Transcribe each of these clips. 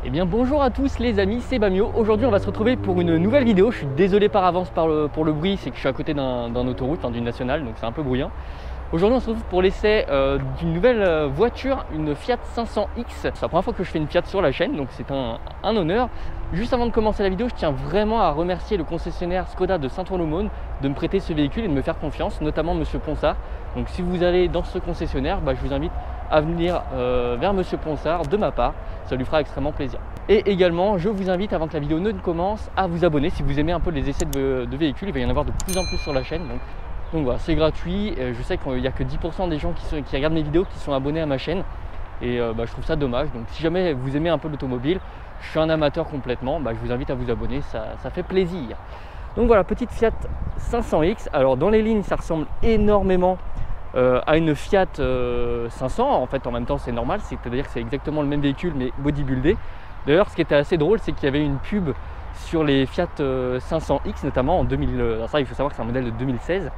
Eh bien bonjour à tous les amis, c'est Bamio. Aujourd'hui on va se retrouver pour une nouvelle vidéo. Je suis désolé par avance pour le bruit, c'est que je suis à côté d'un autoroute, d'une nationale, donc c'est un peu bruyant. Aujourd'hui on se retrouve pour l'essai d'une nouvelle voiture, une Fiat 500X. C'est la première fois que je fais une Fiat sur la chaîne, donc c'est un honneur. Juste avant de commencer la vidéo, je tiens vraiment à remercier le concessionnaire Skoda de Saint-Ouen-l'Aumône de me prêter ce véhicule et de me faire confiance, notamment Monsieur Ponsard. Donc si vous allez dans ce concessionnaire, je vous invite à venir vers Monsieur Ponsard de ma part, ça lui fera extrêmement plaisir. Et également, je vous invite avant que la vidéo ne commence à vous abonner si vous aimez un peu les essais de véhicules. Il va y en avoir de plus en plus sur la chaîne. Donc voilà, c'est gratuit. Je sais qu'il n'y a que 10% des gens qui regardent mes vidéos qui sont abonnés à ma chaîne. Et je trouve ça dommage. Donc si jamais vous aimez un peu l'automobile, je suis un amateur complètement, je vous invite à vous abonner, ça fait plaisir. Donc voilà, petite Fiat 500X. Alors dans les lignes, ça ressemble énormément à une Fiat 500. En fait, en même temps, c'est normal, c'est-à-dire que c'est exactement le même véhicule mais bodybuildé. D'ailleurs, ce qui était assez drôle, c'est qu'il y avait une pub sur les Fiat 500X, notamment en 2000. Alors ça, il faut savoir que c'est un modèle de 2016.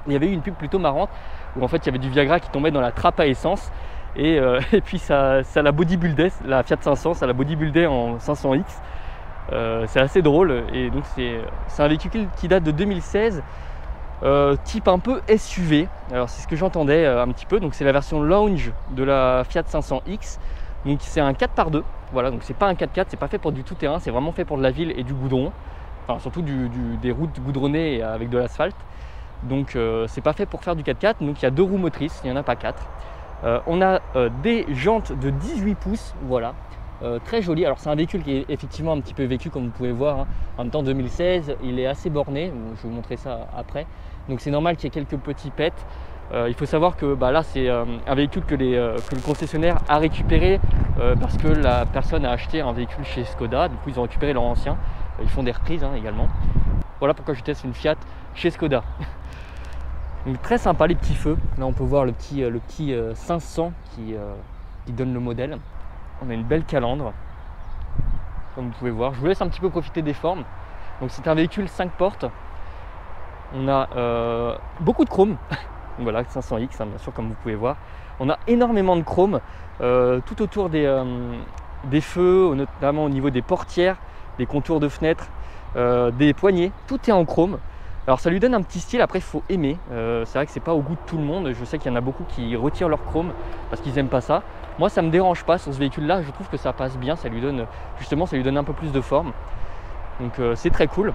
Il y avait eu une pub plutôt marrante où en fait il y avait du Viagra qui tombait dans la trappe à essence et puis ça la bodybuildait, la Fiat 500, ça la bodybuildait en 500X. C'est assez drôle et donc c'est un véhicule qui date de 2016, type un peu SUV. Alors c'est ce que j'entendais un petit peu. Donc c'est la version lounge de la Fiat 500X. Donc c'est un 4x2. Voilà, donc c'est pas un 4x4, c'est pas fait pour du tout-terrain, c'est vraiment fait pour de la ville et du goudron. Enfin surtout des routes goudronnées avec de l'asphalte. Donc c'est pas fait pour faire du 4x4. Donc il y a deux roues motrices, il n'y en a pas quatre. On a des jantes de 18 pouces, voilà, très joli. Alors c'est un véhicule qui est effectivement un petit peu vécu comme vous pouvez voir, hein. En même temps 2016, il est assez borné, je vais vous montrer ça après. Donc c'est normal qu'il y ait quelques petits pets. Il faut savoir que là c'est un véhicule que le concessionnaire a récupéré parce que la personne a acheté un véhicule chez Skoda. Du coup ils ont récupéré leur ancien. Ils font des reprises également. Voilà pourquoi je teste une Fiat chez Skoda. Donc très sympa les petits feux. Là on peut voir le petit 500 qui donne le modèle. On a une belle calandre comme vous pouvez voir. Je vous laisse un petit peu profiter des formes. Donc c'est un véhicule 5 portes. On a beaucoup de chrome. Voilà, 500X, bien sûr, comme vous pouvez voir. On a énormément de chrome tout autour des feux, notamment au niveau des portières, des contours de fenêtres, des poignées. Tout est en chrome. Alors ça lui donne un petit style, après il faut aimer. C'est vrai que c'est pas au goût de tout le monde. Je sais qu'il y en a beaucoup qui retirent leur chrome parce qu'ils n'aiment pas ça. Moi ça me dérange pas sur ce véhicule là, je trouve que ça passe bien, ça lui donne un peu plus de forme. Donc c'est très cool.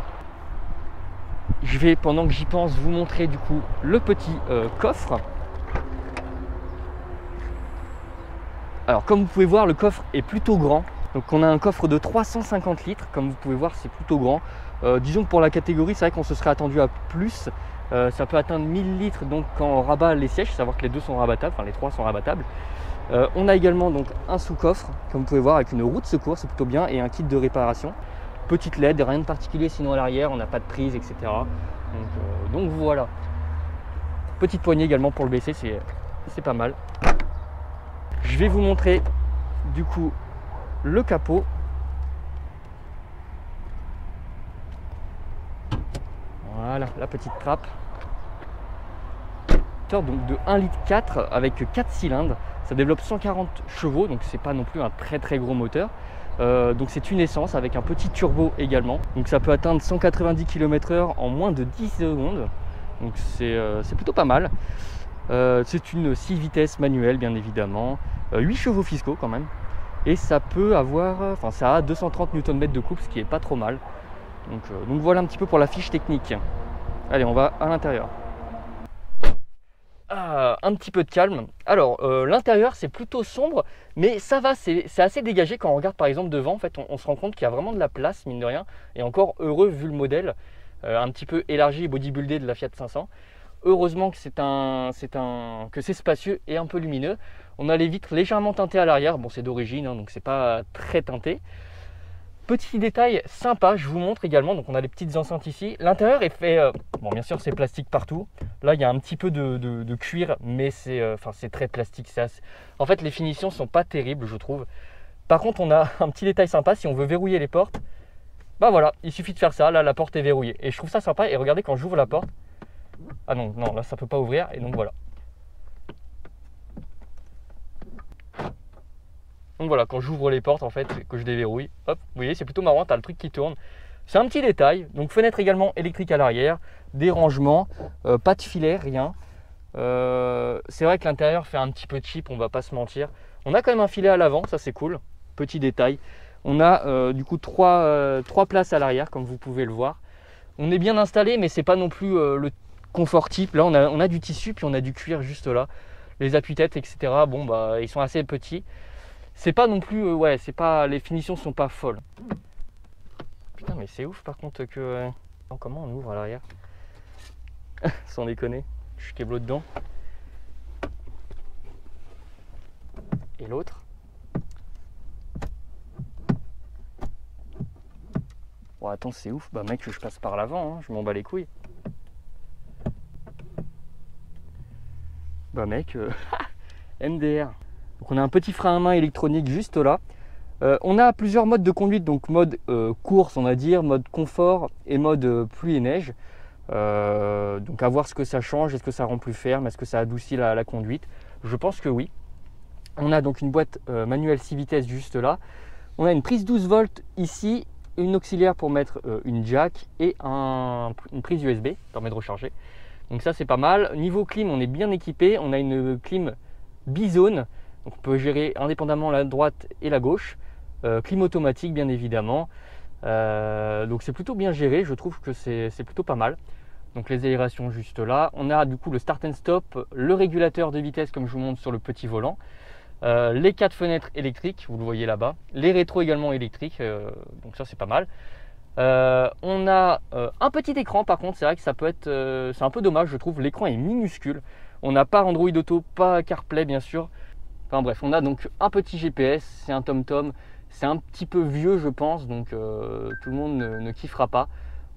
Je vais, pendant que j'y pense, vous montrer du coup le petit coffre. Alors comme vous pouvez voir, le coffre est plutôt grand. Donc on a un coffre de 350 litres, comme vous pouvez voir, c'est plutôt grand. Disons que pour la catégorie, c'est vrai qu'on se serait attendu à plus. Ça peut atteindre 1000 litres donc quand on rabat les sièges, savoir que les deux sont rabattables, enfin les trois sont rabattables. On a également donc un sous-coffre, comme vous pouvez voir, avec une roue de secours, c'est plutôt bien, et un kit de réparation. Petite LED, rien de particulier sinon à l'arrière, on n'a pas de prise, etc. Donc voilà. Petite poignée également pour le baisser, c'est pas mal. Je vais vous montrer du coup le capot. Voilà, la petite trappe. Donc de 1,4 litre avec 4 cylindres. Ça développe 140 chevaux, donc c'est pas non plus un très gros moteur. Donc c'est une essence avec un petit turbo également. Donc ça peut atteindre 190 km/h en moins de 10 secondes. Donc c'est plutôt pas mal. C'est une 6 vitesses manuelle bien évidemment. 8 chevaux fiscaux quand même. Et ça peut avoir, ça a 230 Nm de couple, ce qui est pas trop mal. Donc voilà un petit peu pour la fiche technique. Allez, on va à l'intérieur. Un petit peu de calme. Alors l'intérieur c'est plutôt sombre, mais ça va, c'est assez dégagé. Quand on regarde par exemple devant, en fait on se rend compte qu'il y a vraiment de la place, mine de rien, et encore heureux vu le modèle un petit peu élargi et bodybuildé de la Fiat 500. Heureusement que c'est spacieux et un peu lumineux. On a les vitres légèrement teintées à l'arrière, bon c'est d'origine donc c'est pas très teinté. Petit détail sympa, je vous montre également. Donc on a les petites enceintes ici. L'intérieur est fait, bon bien sûr c'est plastique partout. Là il y a un petit peu de cuir, mais c'est très plastique. En fait les finitions sont pas terribles je trouve. Par contre on a un petit détail sympa, si on veut verrouiller les portes, voilà, il suffit de faire ça. Là la porte est verrouillée et je trouve ça sympa. Et regardez quand j'ouvre la porte, ah non là ça peut pas ouvrir et donc voilà. Donc voilà, quand j'ouvre les portes en fait, que je déverrouille, hop, vous voyez, c'est plutôt marrant, tu as le truc qui tourne. C'est un petit détail. Donc fenêtre également électrique à l'arrière, des rangements, pas de filet, rien. C'est vrai que l'intérieur fait un petit peu cheap, on va pas se mentir. On a quand même un filet à l'avant, ça c'est cool, petit détail. On a du coup trois places à l'arrière, comme vous pouvez le voir. On est bien installé, mais c'est pas non plus le confort type. Là, on a du tissu, puis on a du cuir juste là. Les appuis-têtes, etc. Bon, bah, ils sont assez petits. C'est pas non plus, ouais, c'est pas, les finitions sont pas folles. Putain, mais c'est ouf par contre que. Comment on ouvre à l'arrière? Sans déconner, je suis câblé dedans. Et l'autre. Bon, attends, c'est ouf. Bah, mec, je passe par l'avant, hein. Je m'en bats les couilles. Bah, mec, MDR. Donc, on a un petit frein à main électronique juste là. On a plusieurs modes de conduite, donc mode course, on va dire, mode confort et mode pluie et neige. Donc, à voir ce que ça change. Est-ce que ça rend plus ferme? Est-ce que ça adoucit la conduite? Je pense que oui. On a donc une boîte manuelle 6 vitesses juste là. On a une prise 12 volts ici. Une auxiliaire pour mettre une jack et une prise USB qui permet de recharger. Donc ça c'est pas mal. Niveau clim, on est bien équipé. On a une clim bizone. Donc on peut gérer indépendamment la droite et la gauche. Clim automatique bien évidemment. Donc c'est plutôt bien géré. Je trouve que c'est plutôt pas mal. Donc les aérations juste là. On a du coup le start and stop, le régulateur de vitesse comme je vous montre sur le petit volant. Les 4 fenêtres électriques, vous le voyez là-bas, les rétros également électriques, donc ça c'est pas mal. On a un petit écran par contre, c'est vrai que ça peut être, c'est un peu dommage je trouve, l'écran est minuscule. On n'a pas Android Auto, pas CarPlay bien sûr. Enfin bref, on a donc un petit GPS, c'est un TomTom, c'est un petit peu vieux je pense, donc tout le monde ne kiffera pas.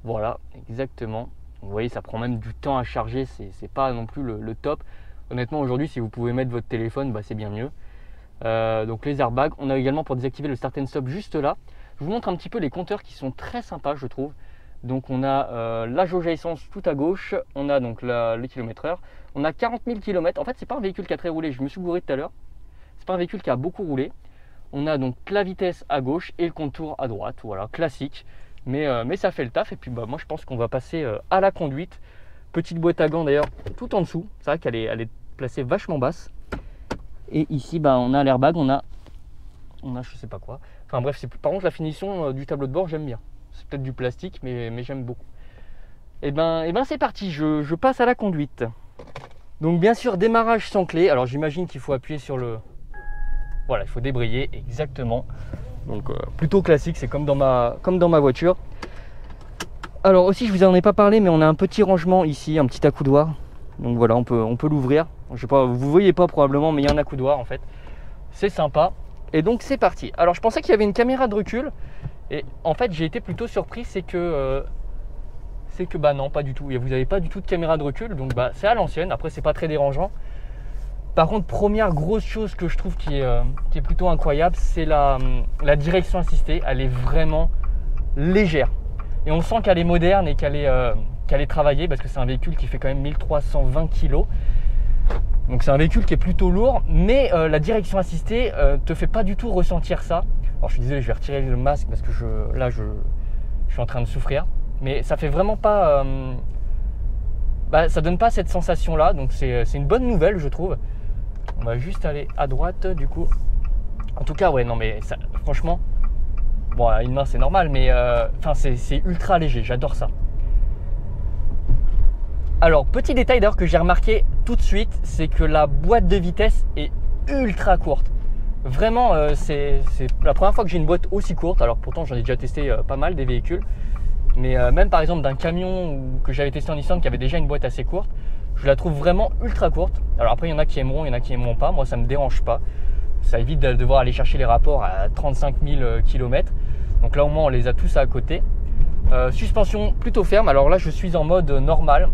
Voilà, exactement. Vous voyez, ça prend même du temps à charger, c'est pas non plus le top. Honnêtement aujourd'hui, si vous pouvez mettre votre téléphone, bah, c'est bien mieux. Donc les airbags, on a également pour désactiver le start and stop juste là. Je vous montre un petit peu les compteurs qui sont très sympas je trouve. Donc on a la jauge à essence tout à gauche, on a donc le kilomètre-heure, on a 40 000 km. En fait c'est pas un véhicule qui a très roulé, je me suis gouré tout à l'heure. C'est pas un véhicule qui a beaucoup roulé. On a donc la vitesse à gauche et le contour à droite, voilà, classique. Mais ça fait le taf et puis bah, moi je pense qu'on va passer à la conduite. Petite boîte à gants d'ailleurs tout en dessous, c'est vrai qu'elle est placée vachement basse. Et ici, bah, on a l'airbag, on a je sais pas quoi. Enfin bref, par contre la finition du tableau de bord, j'aime bien. C'est peut-être du plastique, mais j'aime beaucoup. Et ben c'est parti, je passe à la conduite. Donc bien sûr, démarrage sans clé. Alors j'imagine qu'il faut appuyer sur le... Voilà, il faut débrayer, exactement. Donc plutôt classique, c'est comme dans ma voiture. Alors aussi, je vous en ai pas parlé, mais on a un petit rangement ici, un petit accoudoir. Donc voilà, on peut l'ouvrir. Je sais pas, vous voyez pas probablement, mais il y a un accoudoir en fait. C'est sympa. Et donc c'est parti. Alors je pensais qu'il y avait une caméra de recul. Et en fait j'ai été plutôt surpris, c'est que bah non, pas du tout. Et vous n'avez pas du tout de caméra de recul. Donc bah c'est à l'ancienne. Après c'est pas très dérangeant. Par contre, première grosse chose que je trouve qui est plutôt incroyable, c'est la direction assistée. Elle est vraiment légère. Et on sent qu'elle est moderne et qu'elle est travaillée parce que c'est un véhicule qui fait quand même 1320 kg. Donc c'est un véhicule qui est plutôt lourd, mais la direction assistée te fait pas du tout ressentir ça. Alors je suis désolé, je vais retirer le masque parce que je suis en train de souffrir. Mais ça fait vraiment pas... ça donne pas cette sensation là, donc c'est une bonne nouvelle je trouve. On va juste aller à droite du coup. En tout cas ouais, non mais ça, franchement... Bon, à une main c'est normal, mais c'est ultra léger, j'adore ça. Alors, petit détail d'ailleurs que j'ai remarqué tout de suite, c'est que la boîte de vitesse est ultra courte. Vraiment, c'est la première fois que j'ai une boîte aussi courte. Alors pourtant j'en ai déjà testé pas mal des véhicules. Mais même par exemple d'un camion que j'avais testé en Nissan qui avait déjà une boîte assez courte, je la trouve vraiment ultra courte. Alors après il y en a qui aimeront, il y en a qui aimeront pas. Moi ça me dérange pas. Ça évite de devoir aller chercher les rapports à 35 000 km. Donc là au moins on les a tous à côté. Suspension plutôt ferme. Alors là je suis en mode normal.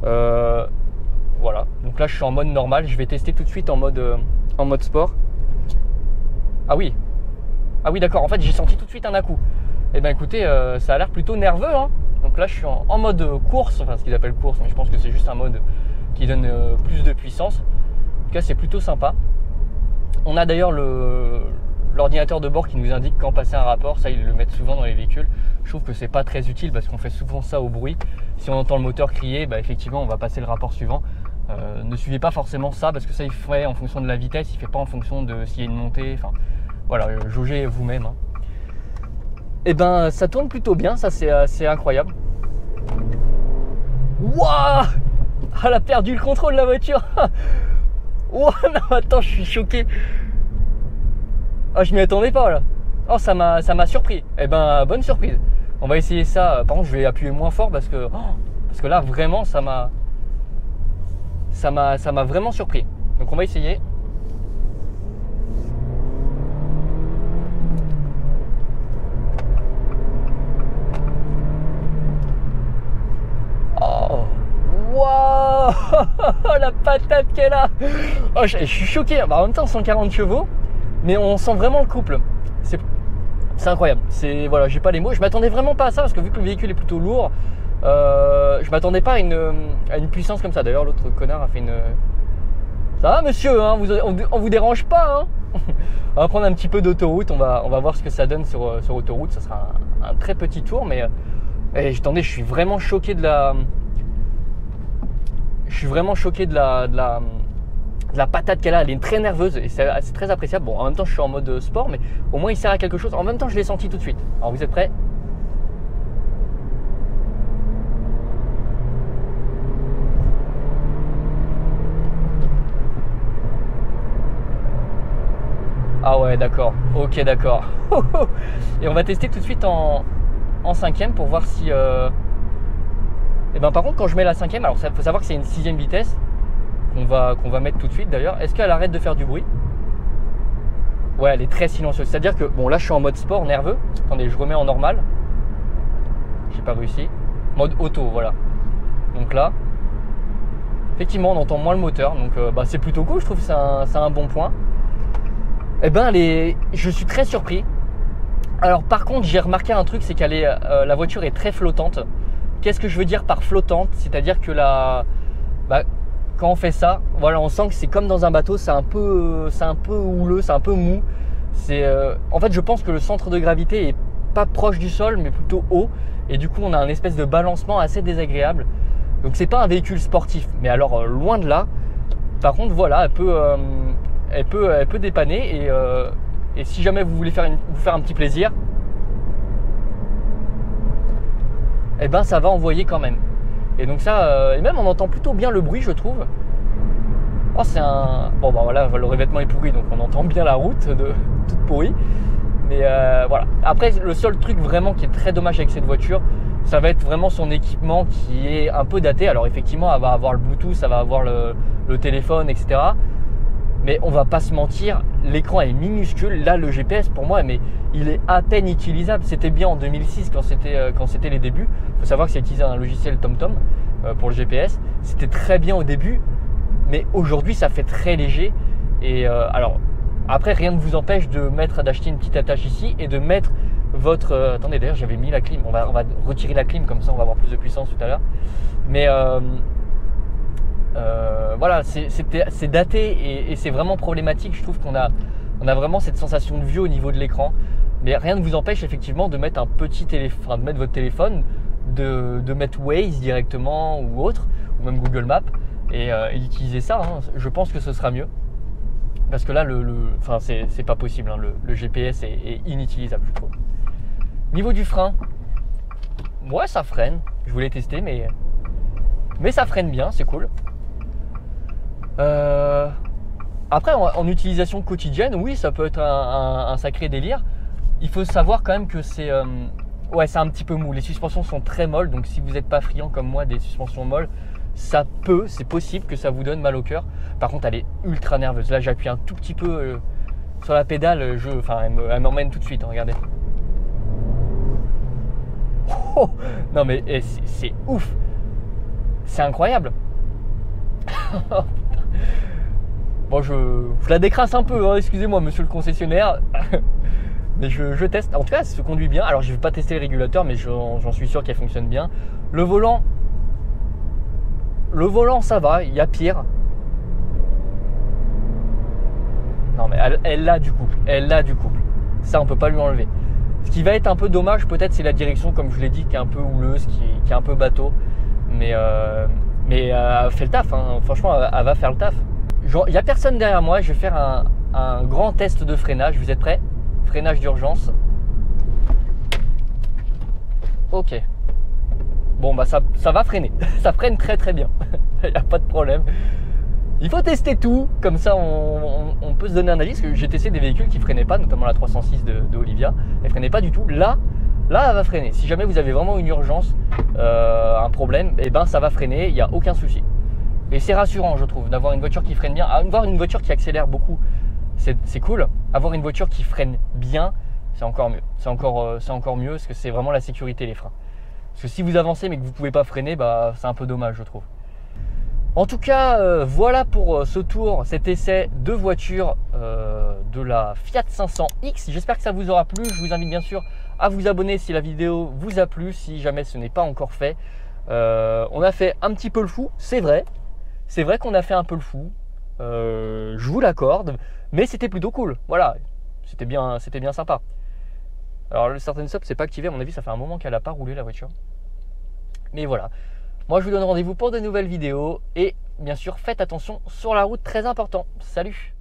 Voilà. Donc là je suis en mode normal. Je vais tester tout de suite en mode sport. Ah oui. Ah oui d'accord. En fait j'ai senti tout de suite un à-coup. Et ben écoutez, ça a l'air plutôt nerveux. Hein. Donc là je suis en mode course. Enfin ce qu'ils appellent course. Mais je pense que c'est juste un mode qui donne plus de puissance. En tout cas c'est plutôt sympa. On a d'ailleurs l'ordinateur de bord qui nous indique quand passer un rapport, ça ils le mettent souvent dans les véhicules. Je trouve que c'est pas très utile parce qu'on fait souvent ça au bruit. Si on entend le moteur crier, bah, effectivement on va passer le rapport suivant. Ne suivez pas forcément ça parce que ça il fait en fonction de la vitesse, il fait pas en fonction de s'il y a une montée. Enfin voilà, jaugez vous-même. Hein. Et ben ça tourne plutôt bien, ça c'est incroyable. Waouh! Elle a perdu le contrôle de la voiture. Wow, non, attends, je suis choqué. Ah, je m'y attendais pas là. Oh, ça m'a surpris. Eh ben, bonne surprise. On va essayer ça. Par contre, je vais appuyer moins fort parce que là, vraiment, ça m'a vraiment surpris. Donc, on va essayer. Oh, waouh, la patate qu'elle a. Oh, je suis choqué. Bah, en même temps, 140 chevaux, mais on sent vraiment le couple. C'est incroyable. Voilà, j'ai pas les mots. Je m'attendais vraiment pas à ça parce que vu que le véhicule est plutôt lourd, je m'attendais pas à une puissance comme ça. D'ailleurs, l'autre connard a fait une. Ça va, monsieur, hein, on vous dérange pas, hein. On va prendre un petit peu d'autoroute. On va voir ce que ça donne sur autoroute. Ça sera un très petit tour, mais attendez, je suis vraiment choqué de la. Je suis vraiment choqué de la patate qu'elle a. Elle est très nerveuse et c'est très appréciable. Bon, en même temps, je suis en mode sport, mais au moins il sert à quelque chose. En même temps, je l'ai senti tout de suite. Alors, vous êtes prêts? Ah ouais, d'accord. Ok, d'accord. Et on va tester tout de suite en cinquième pour voir si... Et ben par contre, quand je mets la cinquième, alors il faut savoir que c'est une 6e vitesse qu'on va mettre tout de suite d'ailleurs. Est-ce qu'elle arrête de faire du bruit? Ouais, elle est très silencieuse. C'est-à-dire que, bon là je suis en mode sport, nerveux. Attendez, je remets en normal. J'ai pas réussi. Mode auto, voilà. Donc là, effectivement on entend moins le moteur. Donc bah, c'est plutôt cool, je trouve que c'est un bon point. Et ben je suis très surpris. Alors par contre j'ai remarqué un truc, c'est qu'elle est la voiture est très flottante. Qu'est-ce que je veux dire par flottante? C'est-à-dire que quand on fait ça, voilà, on sent que c'est comme dans un bateau, c'est un peu houleux, c'est un peu mou. En fait, je pense que le centre de gravité est pas proche du sol, mais plutôt haut, et du coup, on a un espèce de balancement assez désagréable. Donc, c'est pas un véhicule sportif, mais alors loin de là. Par contre, voilà, elle peut dépanner, et si jamais vous voulez vous faire un petit plaisir, eh ben ça va envoyer quand même. Et donc ça, et même on entend plutôt bien le bruit, je trouve. Oh, c'est un... Bon bah voilà, le revêtement est pourri, donc on entend bien la route toute pourrie. Mais voilà. Après, le seul truc vraiment qui est très dommage avec cette voiture, ça va être vraiment son équipement qui est un peu daté. Alors effectivement, elle va avoir le Bluetooth, ça va avoir le téléphone, etc. Mais on va pas se mentir, l'écran est minuscule. Là, le GPS pour moi, mais il est à peine utilisable. C'était bien en 2006 quand c'était les débuts. Il faut savoir que c'est utilisé un logiciel TomTom pour le GPS. C'était très bien au début, mais aujourd'hui ça fait très léger. Et alors après, rien ne vous empêche d'acheter une petite attache ici et de mettre votre. Attendez, d'ailleurs j'avais mis la clim. On va retirer la clim, comme ça on va avoir plus de puissance tout à l'heure. Mais voilà, c'est daté et c'est vraiment problématique. Je trouve qu'on a vraiment cette sensation de vieux au niveau de l'écran. Mais rien ne vous empêche effectivement de mettre de mettre votre téléphone, de mettre Waze directement ou autre, ou même Google Maps et d'utiliser ça. Hein. Je pense que ce sera mieux. Parce que là, c'est pas possible. Hein. Le GPS est inutilisable, je trouve. Niveau du frein, ouais, ça freine. Je voulais tester, mais ça freine bien, c'est cool. Après, en utilisation quotidienne, oui, ça peut être un sacré délire. Il faut savoir quand même que c'est un petit peu mou. Les suspensions sont très molles, donc si vous n'êtes pas friand comme moi des suspensions molles, c'est possible que ça vous donne mal au cœur. Par contre, elle est ultra nerveuse. Là, j'appuie un tout petit peu sur la pédale, elle m'emmène tout de suite. Hein, regardez. Oh, non mais c'est ouf. C'est incroyable. Bon, je la décrasse un peu, hein, excusez-moi monsieur le concessionnaire. Mais je teste. En tout cas, elle se conduit bien. Alors, je ne vais pas tester le régulateur, mais j'en suis sûr qu'elle fonctionne bien. Le volant, ça va, il y a pire. Non, mais elle a du couple. Elle a du couple. Ça, on peut pas lui enlever. Ce qui va être un peu dommage peut-être, c'est la direction, comme je l'ai dit, qui est un peu houleuse, qui est un peu bateau. Mais elle fait le taf, hein. Franchement, elle va faire le taf. Il n'y a personne derrière moi, je vais faire un grand test de freinage. Vous êtes prêts? Freinage d'urgence. Ok. Bon, bah ça va freiner. Ça freine très très bien. Il n'y a pas de problème. Il faut tester tout, comme ça on peut se donner un avis. Parce que j'ai testé des véhicules qui freinaient pas, notamment la 306 de Olivia. Elle freinait pas du tout. Là, elle va freiner. Si jamais vous avez vraiment une urgence, un problème, et ben ça va freiner, il n'y a aucun souci. Et c'est rassurant, je trouve, d'avoir une voiture qui freine bien. Avoir une voiture qui accélère beaucoup, c'est cool. Avoir une voiture qui freine bien, c'est encore mieux. C'est encore mieux parce que c'est vraiment la sécurité, les freins. Parce que si vous avancez mais que vous ne pouvez pas freiner, bah, c'est un peu dommage, je trouve. En tout cas, voilà pour ce tour, cet essai de voiture de la Fiat 500X. J'espère que ça vous aura plu. Je vous invite bien sûr à vous abonner si la vidéo vous a plu, si jamais ce n'est pas encore fait. On a fait un petit peu le fou, c'est vrai. C'est vrai qu'on a fait un peu le fou. Je vous l'accorde, mais c'était plutôt cool. Voilà, c'était bien sympa. Alors le Start and Stop, c'est pas activé, à mon avis, ça fait un moment qu'elle n'a pas roulé la voiture. Mais voilà. Moi, je vous donne rendez-vous pour de nouvelles vidéos et bien sûr, faites attention sur la route, très important. Salut!